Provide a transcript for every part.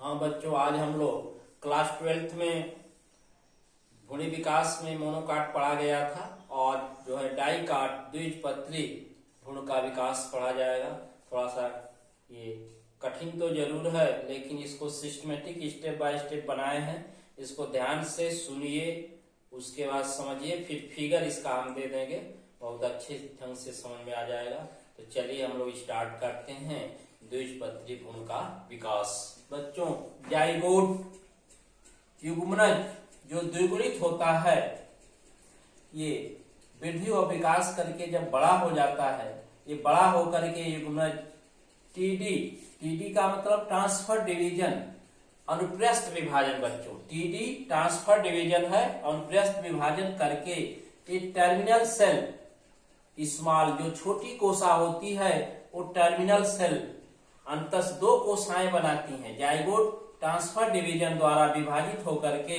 हाँ बच्चों, आज हम लोग क्लास 12th में भ्रूण विकास में मोनोकाट पढ़ा गया था और जो है डाइकाट द्विबीजपत्री भ्रूण का विकास पढ़ा जाएगा। थोड़ा सा ये कठिन तो जरूर है, लेकिन इसको सिस्टमेटिक स्टेप बाय स्टेप बनाए हैं। इसको ध्यान से सुनिए, उसके बाद समझिए, फिर फिगर इसका हम दे देंगे, बहुत अच्छे ढंग से समझ में आ जाएगा। तो चलिए हम लोग स्टार्ट करते हैं द्विबीजपत्री भ्रूण का विकास। बच्चों, जाइगोट युग्मनज जो द्विगुणित होता है, ये वृद्धि और विकास करके जब बड़ा हो जाता है, ये बड़ा होकर के युग्मनज टीडी का मतलब ट्रांसफर डिवीजन, अनुप्रस्थ विभाजन। बच्चों, टीडी ट्रांसफर डिवीजन है, अनुप्रस्थ विभाजन करके ये टर्मिनल सेल स्मॉल जो छोटी कोशा होती है, वो टर्मिनल सेल अंतस दो कोशाएं बनाती हैं। जाइगोट ट्रांसफर डिवीजन द्वारा विभाजित होकर के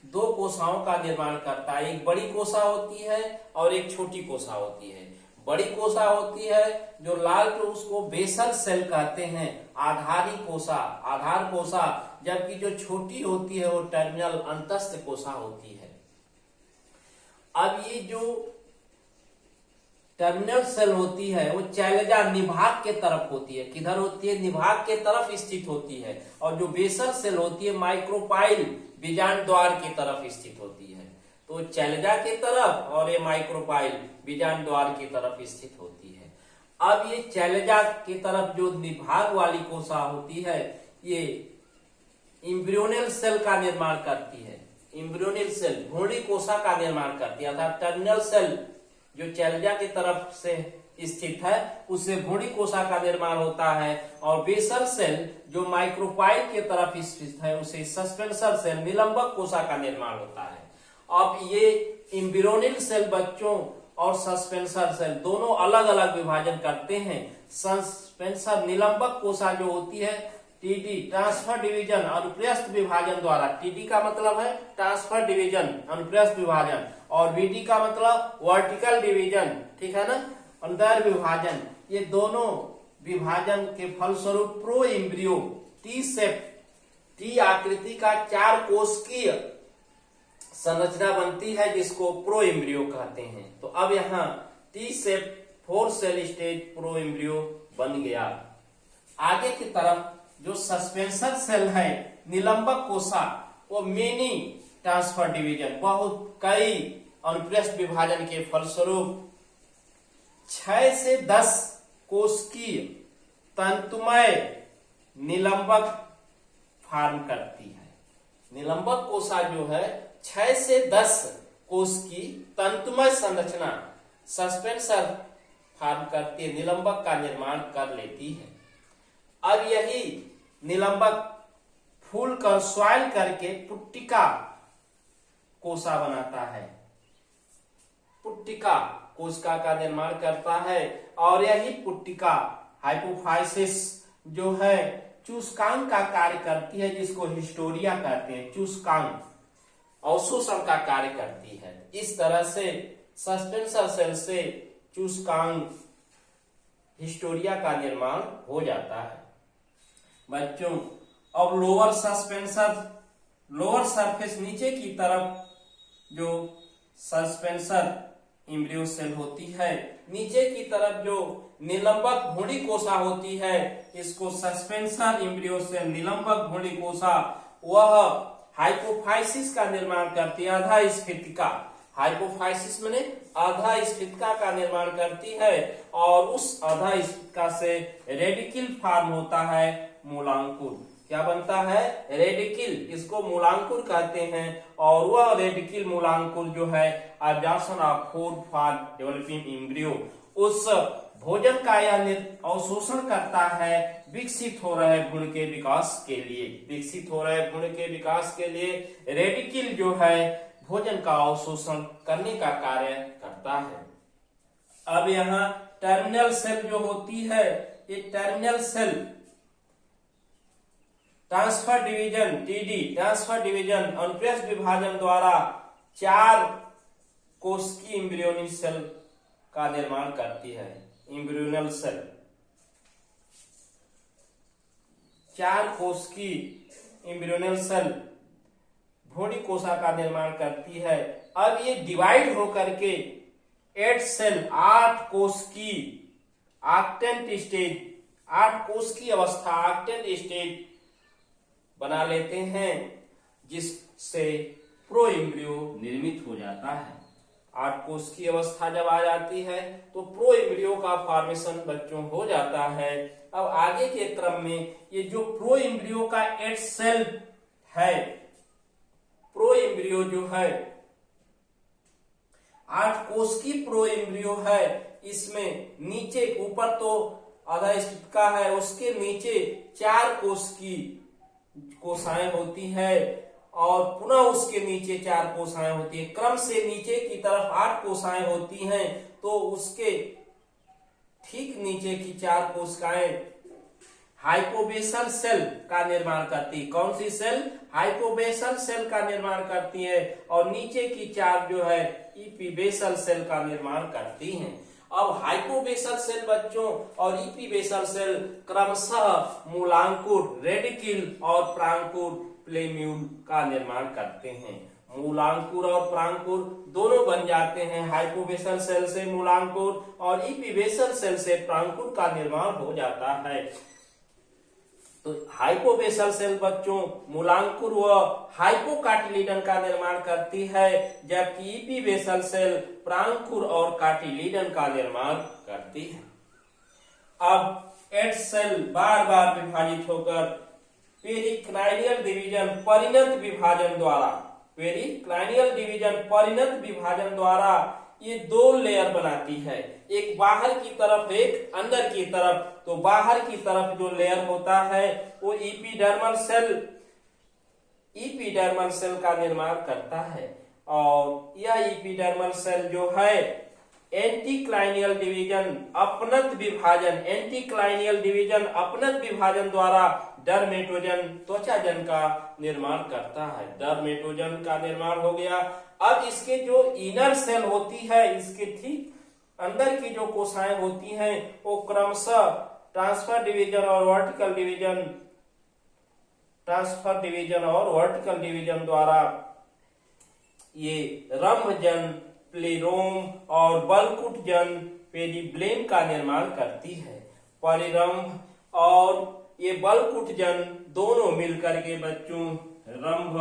दो कोशाओं का निर्माण करता है। एक बड़ी कोशा होती है और एक छोटी कोशा होती है। बड़ी कोशा होती है जो लाल, तो उसको बेसल सेल कहते हैं, आधारी कोशा, आधार कोशा, जबकि जो छोटी होती है वो टर्मिनल अंतस्थ कोशा होती है। अब ये जो टर्मिनल सेल होती है वो चैलेजा निभाग के तरफ होती है। किधर होती है? निभाग के तरफ स्थित होती है। और जो बेसल सेल होती है माइक्रोपाइल बीजांड द्वार की तरफ स्थित होती है। तो चैलेजा के तरफ और ये माइक्रोपाइल बीजांड द्वार की तरफ स्थित होती है। अब ये चैलेजा की तरफ जो निभाग वाली कोशा होती है, ये इम्ब्रियोनल सेल का निर्माण करती है। इम्ब्रियोनल सेल भ्रूणी कोशा का निर्माण करती है, अर्थात टर्मिनल सेल जो चैलेजा की तरफ से स्थित है उससे भ्रूणी कोशा का निर्माण होता है। और बेसल सेल जो माइक्रोपाइल की तरफ स्थित है उसे सस्पेंसर सेल, निलंबक कोशा का निर्माण होता है। अब ये इम्ब्रियोनल सेल बच्चों और सस्पेंसर सेल दोनों अलग अलग विभाजन करते हैं। सस्पेंसर निलंबक कोशा जो होती है, टीडी ट्रांसफर डिवीजन अनुप्रस्थ विभाजन द्वारा, टीडी का मतलब है ट्रांसफर डिवीजन अनुप्रस्थ विभाजन, और वीडी का मतलब वर्टिकल डिवीजन, ठीक है ना, अंतर विभाजन। ये दोनों विभाजन के फलस्वरूप pro embryo T shape, T आकृति का 4 कोशिकीय संरचना बनती है, जिसको प्रो एम्ब्रियो कहते हैं। तो अब यहाँ T shape 4 cell stage proembryo बन गया। आगे की तरफ जो सस्पेंसर सेल है, निलंबक कोशा, वो मेनी ट्रांसफर डिवीजन, बहुत कई अनुप्रस्थ विभाजन के फलस्वरूप 6 से 10 कोशिकीय तंतुमय निलंबक फॉर्म करती है। निलंबक कोशा जो है 6 से 10 कोश की तंतुमय संरचना सस्पेंसर फॉर्म करती है, निलंबक का निर्माण कर लेती है। अब यही निलंबक फूल कर स्वाइल करके पुट्टिका कोशा बनाता है, पुट्टिका कोशिका का निर्माण करता है। और यही पुट्टिका हाइपोफाइसिस जो है चूसकांक का कार्य करती है, जिसको हिस्टोरिया कहते हैं। चूसकांक अवशोषण का कार्य करती है। इस तरह से सस्पेंसर सेल से चूसकांक हिस्टोरिया का निर्माण हो जाता है। बच्चों, अब लोअर सस्पेंसर, लोअर सरफेस नीचे की तरफ जो सस्पेंसर एम्ब्रियो सेल होती है, नीचे की तरफ जो निलंबक भ्रूणी कोशा होती है, इसको सस्पेंसर एम्ब्रियो सेल, निलंबक भ्रूणी कोशा, वह हाइपोफाइसिस का निर्माण करती है, आधा स्फीतिका। हाइपोफाइसिस माने आधा स्फीतिका का निर्माण करती है, और उस आधा स्फीतिका से रेडिकल फॉर्म होता है, मूलांकुर। क्या बनता है? रेडिकल, इसको मूलांकुर कहते हैं। और वह रेडिकल मूलांकुर जो है absorption of food for developing embryo, उस भोजन का यह अवशोषण करता है, विकसित हो रहे भ्रूण के विकास के लिए। विकसित हो रहे भ्रूण के विकास के लिए रेडिकल जो है भोजन का अवशोषण करने का कार्य करता है। अब यहाँ टर्मिनल सेल जो होती है, ये terminal cell transverse division, TD transverse division अनुप्रस्थ विभाजन द्वारा 4 कोशिकीय एम्ब्रियोनिक सेल का निर्माण करती है। एम्ब्रियोनल सेल 4 कोशिकीय एम्ब्रियोनल सेल भ्रूणी कोशिका का निर्माण करती है। अब ये डिवाइड होकर के 8 सेल 8 कोश की आक्टेंट स्टेज 8 कोश की अवस्था आक्टेंट स्टेज बना लेते हैं, जिससे प्रो एम्ब्रियो निर्मित हो जाता है। 8 कोश की अवस्था जब आ जाती है तो प्रो एम्ब्रियो का फॉर्मेशन बच्चों हो जाता है। अब आगे के क्रम में ये जो प्रो एम्ब्रियो का 8 सेल है, प्रो एम्ब्रियो जो है 8 कोश की प्रो एम्ब्रियो है, इसमें नीचे ऊपर तो आधा स्टिप का है, उसके नीचे 4 कोश की कोशिकाएं होती है और पुनः उसके नीचे 4 कोशिकाएं होती है। क्रम से नीचे की तरफ 8 कोशिकाएं होती हैं, तो उसके ठीक नीचे की 4 कोशिकाएं हाइपोबेसल सेल का निर्माण करती। कौन सी सेल? हाइपोबेसल सेल का निर्माण करती है और नीचे की 4 जो है इपीबेसल सेल का निर्माण करती हैं। अब हाइपोबेसल सेल बच्चों और इपीबेसल सेल क्रमशः मूलांकुर रेडिकिल और प्रांकुर प्लेम्यूल का निर्माण करते हैं। मूलांकुर और प्रांकुर दोनों बन जाते हैं। हाइपोबेसल सेल से मूलांकुर और इपीबेसल सेल से प्रांकुर का निर्माण हो जाता है। तो हाइपोबेसल सेल बच्चों मूलांकुर व हाइपोकाटिलिडन का निर्माण करती है, जबकि इपीबेसल सेल प्रांकुर और काटिलिडन का निर्माण करती है। अब 8 सेल बार बार विभाजित होकर पेरिक्लाइनियल डिवीजन परिणत विभाजन द्वारा, पेरिक्लाइनियल डिवीजन परिणत विभाजन द्वारा ये 2 लेयर बनाती है, एक बाहर की तरफ एक अंदर की तरफ। तो बाहर की तरफ जो लेयर होता है वो इपीडर्मल सेल का निर्माण करता है और यह इपीडर्मल सेल जो है एंटीक्लाइनियल डिवीजन अपनत विभाजन, एंटीक्लाइनियल डिवीजन अपनत विभाजन द्वारा डर्मेटोजन त्वचाजन का निर्माण करता है। डर्मेटोजन का निर्माण हो गया। अब इसके जो इनर सेल होती है, इसके ठीक अंदर की जो कोशिकाएं होती हैं वो क्रमशः ट्रांसफर डिवीजन और वर्टिकल डिवीजन द्वारा ये रंभजन, प्लेरोम और बलकुटजन पेरिब्लेम का निर्माण करती है। परिरंभ और ये बलकुटजन दोनों मिलकर के बच्चों रंभ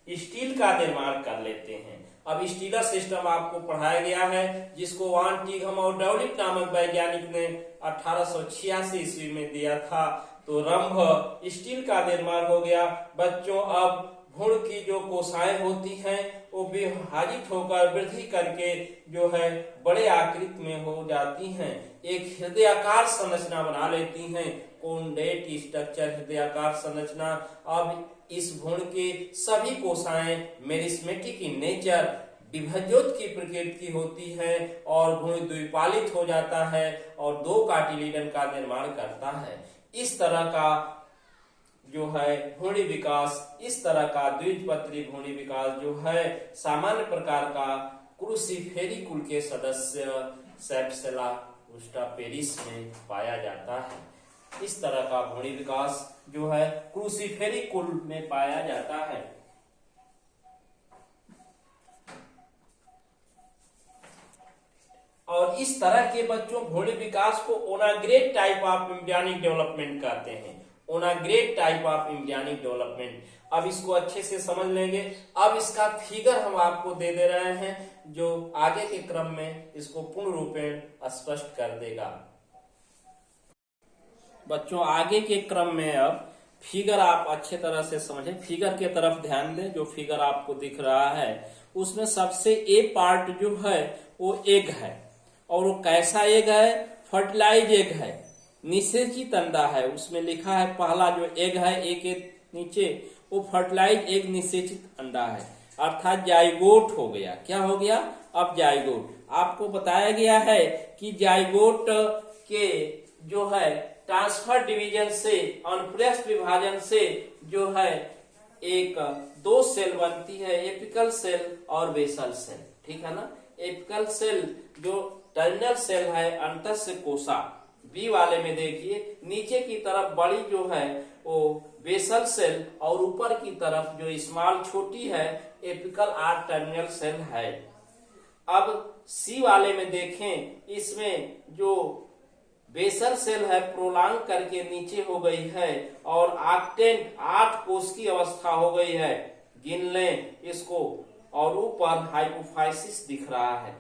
स्टील का निर्माण कर लेते हैं। अब स्टीलर सिस्टम आपको पढ़ाया गया है, जिसको वान टिघम और डाउलिट नामक वैज्ञानिक ने 1886 ईस्वी में दिया था। तो रंभ स्टील का निर्माण हो गया बच्चों। अब भ्रूण की जो कोशिकाएं होती हैं वो विभाजित होकर वृद्धि करके जो है बड़े आकृति में हो जाती हैं, एक हृदयाकार संरचना बना लेती हैं, कोनडेट स्ट्रक्चर हृदयाकार संरचना। अब इस भ्रूण के सभी कोशिकाएं मेरिस्मेटिक इन नेचर, विभज्योत की प्रकृति की होती है और भ्रूण द्विपालित हो जाता है और 2 कार्टिलिडन का निर्माण करता है। इस तरह का जो है भ्रूणी विकास, इस तरह का द्विपत्री भ्रूणी विकास जो है सामान्य प्रकार का क्रूसीफेरी कुल के सदस्य सेप्सेला उस्टापेरिस में पाया जाता है। इस तरह का भ्रूणी विकास जो है क्रूसीफेरी कुल में पाया जाता है। और इस तरह के बच्चों भ्रूणी विकास को ओनाग्रेड टाइप ऑफ एम्ब्रियोनिक डेवलपमेंट कहते हैं। ओनाग्रेड टाइप ऑफ एम्ब्रियोनिक डेवलपमेंट। अब इसको अच्छे से समझ लेंगे। अब इसका फिगर हम आपको दे रहे हैं जो आगे के क्रम में इसको पूर्ण रूपेण स्पष्ट कर देगा। बच्चों आगे के क्रम में अब फिगर आप अच्छे तरह से समझें, फिगर के तरफ ध्यान दें। जो फिगर आपको दिख रहा है उसमें सबसे ए पार्ट जो है वो एग है, और वो कैसा एग है? फर्टिलाइज एग है, निषेचित अंडा है। उसमें लिखा है पहला जो एग है ए के नीचे वो फर्टिलाइज एग निषेचित अंडा है, अर्थात जाइगोट हो गया। क्या हो गया? अब जाइगोट। आपको बताया गया है कि जाइगोट के जो है ट्रांसफर डिवीजन से, अनुप्रस्थ विभाजन से जो है एक 2 सेल बनती है, एपिकल सेल और बेसल सेल। ठीक है ना? एपिकल सेल जो टर्मिनल सेल है अंतस्य कोशा, बी वाले में देखिए नीचे की तरफ बड़ी जो है वो बेसल सेल और ऊपर की तरफ जो स्मॉल छोटी है एपिकल आर्क टर्मिनल सेल है। अब सी वाले में देखें, इसमें जो बेसल सेल है प्रोलांग करके नीचे हो गई है और आक्टेंट 8 कोष की अवस्था हो गई है, गिन लें इसको, और ऊपर हाइपोफाइसिस दिख रहा है,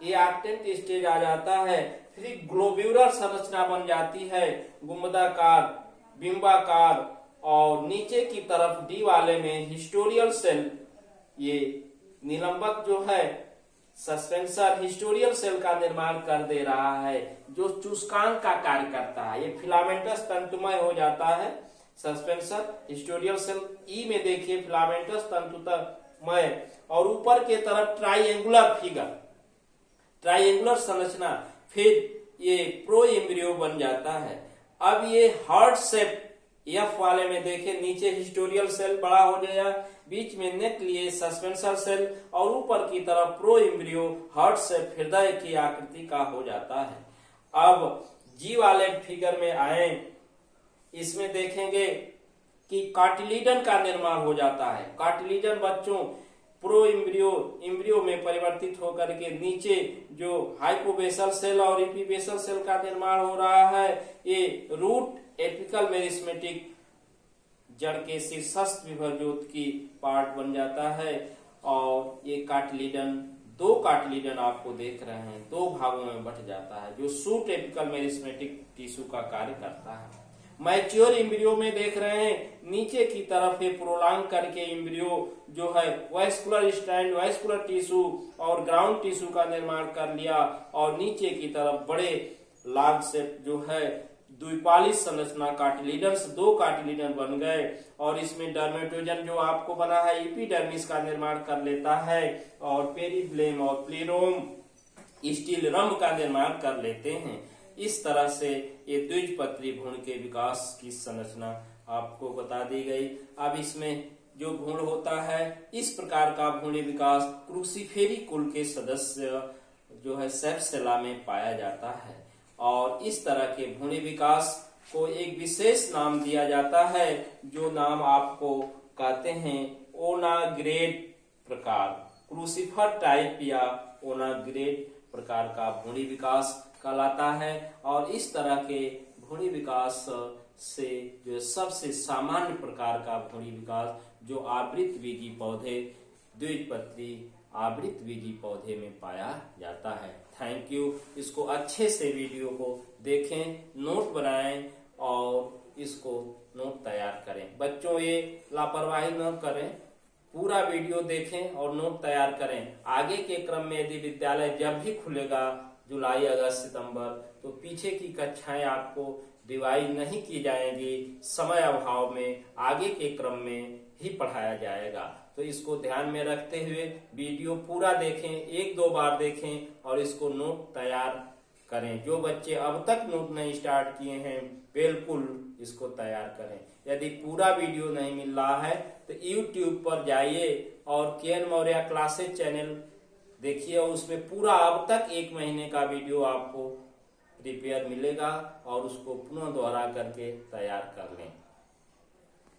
ये आक्टेंट स्टेज आ जाता है। फिर ग्लोब्यूलर संरचना बन जाती है, गुंबदाकार, बिंबाकार, और नीचे की तरफ डी वाले में हिस्टोरियल सेल, ये निलंबक जो है सस्पेंसर हिस्टोरियल सेल का निर्माण कर दे रहा है जो चूसकांक का कार्य करता है। ये फिलामेंटस तंतुमय हो जाता है सस्पेंसर हिस्टोरियल सेल। ई में देखिए फिलामेंटस तंतुमय, और ऊपर के तरफ ट्राइएंगुलर फिगर, ट्राइएंगुलर संरचना, फिर ये प्रो एम्ब्रियो बन जाता है। अब ये हार्ट शेप एफ वाले में देखे, नीचे हिस्टोरियल सेल बड़ा हो गया, बीच में नेक लिए सस्पेंसर सेल और ऊपर की तरफ प्रो एम्ब्रियो हार्ट शेप हृदय की आकृति का हो जाता है। अब जी वाले फिगर में आए, इसमें देखेंगे कि कार्टिलीडन का निर्माण हो जाता है। कार्टिलीडन बच्चों प्रो एम्ब्रियो में परिवर्तित होकर के नीचे जो हाइपोबेसल सेल और एपीबेसल सेल का निर्माण हो रहा है, ये रूट एपिकल मेरिस्मेटिक जड़ के शीर्षस्थ विभज्योत की पार्ट बन जाता है। और ये कार्टिलीडन, 2 कार्टिलीडन आपको देख रहे हैं, 2 भागों में बंट जाता है जो सूट एपिकल मेरिस्मेटिक टिश्यू का कार्य करता है। मैच्योर एम्ब्रियो में देख रहे हैं, नीचे की तरफ ये प्रोलांग करके एम्ब्रियो जो है वैस्कुलर स्टैंड, वैस्कुलर टिश्यू और ग्राउंड टिश्यू का निर्माण कर लिया, और नीचे की तरफ बड़े लार्ज शेप जो है द्विपालिश संरचना कार्टिलीडन्स, 2 कार्टिलीडन बन गए, और इसमें डर्मेटोजन जो आपको बना है एपिडर्मिस का निर्माण कर लेता है, और पेरिब्लेम और प्लेरोम स्टील रंभ का निर्माण कर लेते हैं। इस तरह से ये द्विजपत्री भ्रूण के विकास की संरचना आपको बता दी गई। अब इसमें जो भ्रूण होता है, इस प्रकार का भ्रूणी विकास क्रूसीफेरी कुल के सदस्य जो है सेप्सेला में पाया जाता है, और इस तरह के भ्रूणी विकास को एक विशेष नाम दिया जाता है, जो नाम आपको कहते हैं ओनाग्रेड प्रकार, क्रूसीफर टाइप या ओनाग्रेड प्रकार का भ्रूणी विकास कहलाता है। और इस तरह के भ्रूणी विकास से जो सबसे सामान्य प्रकार का भ्रूणी विकास जो आवृतबीजी पौधे, द्विजपत्री आवृतबीजी पौधे में पाया जाता है। Thank you. इसको अच्छे से वीडियो को देखें, नोट बनाएं और इसको नोट तैयार करें। बच्चों ये लापरवाही न करें, पूरा वीडियो देखें और नोट तैयार करें। आगे के क्रम में यदि विद्यालय जब भी खुलेगा जुलाई, अगस्त, सितंबर, तो पीछे की कक्षाएं आपको डिवाइड नहीं की जाएंगी, समय अभाव में आगे के क्रम में ही पढ़ाया जाएगा। तो इसको ध्यान में रखते हुए वीडियो पूरा देखें, 1-2 बार देखें और इसको नोट तैयार करें। जो बच्चे अब तक नोट नहीं स्टार्ट किए हैं बिल्कुल इसको तैयार करें। यदि पूरा वीडियो नहीं मिल रहा है तो YouTube पर जाइए और के.एन. मौर्य क्लासेज चैनल देखिए, उसमें पूरा अब तक 1 महीने का वीडियो आपको रिपेयर मिलेगा और उसको पुनः दोहरा करके तैयार कर लें।